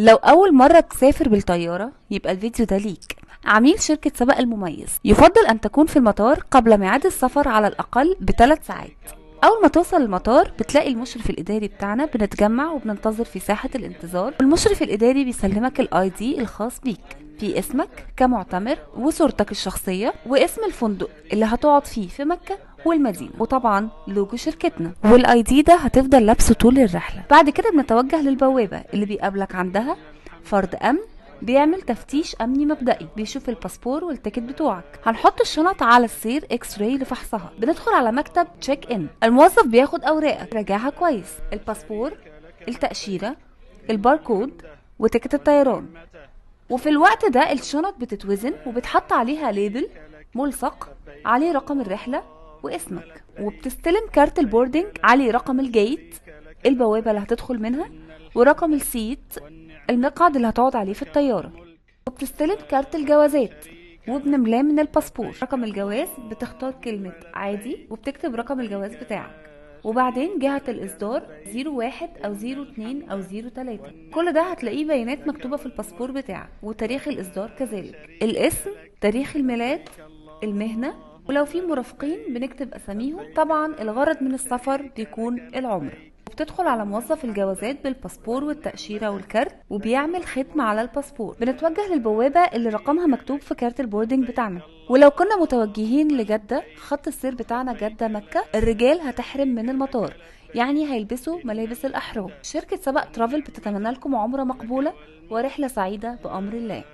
لو أول مرة تسافر بالطيارة يبقى الفيديو ده ليك. عميل شركة سبق المميز، يفضل أن تكون في المطار قبل ميعاد السفر على الأقل ب3 ساعات. أول ما توصل المطار بتلاقي المشرف الإداري بتاعنا، بنتجمع وبننتظر في ساحة الانتظار. المشرف الإداري بيسلمك الاي دي الخاص بيك، في اسمك كمعتمر وصورتك الشخصية واسم الفندق اللي هتقعد فيه في مكة والمدينة، وطبعا لوجو شركتنا. والاي دي ده هتفضل لابسه طول الرحلة. بعد كده بنتوجه للبوابة اللي بيقابلك عندها فرد امن، بيعمل تفتيش امني مبدئي، بيشوف الباسبور والتيكت بتوعك. هنحط الشنط على السير اكس راي لفحصها. بندخل على مكتب تشيك ان، الموظف بياخد اوراقك راجعها كويس، الباسبور، التأشيرة، الباركود، وتيكت الطيران. وفي الوقت ده الشنط بتتوزن وبتحط عليها ليبل ملصق عليه رقم الرحلة واسمك، وبتستلم كارت البوردنج عليه رقم الجيت، البوابة اللي هتدخل منها، ورقم السيت، المقعد اللي هتقعد عليه في الطيارة. وبتستلم كارت الجوازات وبنملاه من الباسبور. رقم الجواز بتختار كلمة عادي وبتكتب رقم الجواز بتاعك، وبعدين جهة الإصدار 01 أو 02 أو 03. كل ده هتلاقيه بيانات مكتوبة في الباسبور بتاعك، وتاريخ الإصدار كذلك، الاسم، تاريخ الميلاد، المهنة، ولو في مرافقين بنكتب أساميهم. طبعا الغرض من السفر بيكون العمرة. بتدخل على موظف الجوازات بالباسبور والتأشيرة والكارت، وبيعمل ختم على الباسبور. بنتوجه للبوابة اللي رقمها مكتوب في كارت البوردنج بتاعنا. ولو كنا متوجهين لجدة، خط السير بتاعنا جدة مكة، الرجال هتحرم من المطار، يعني هيلبسوا ملابس الأحرام. شركة سبق ترافل بتتمنى لكم عمرة مقبولة ورحلة سعيدة بأمر الله.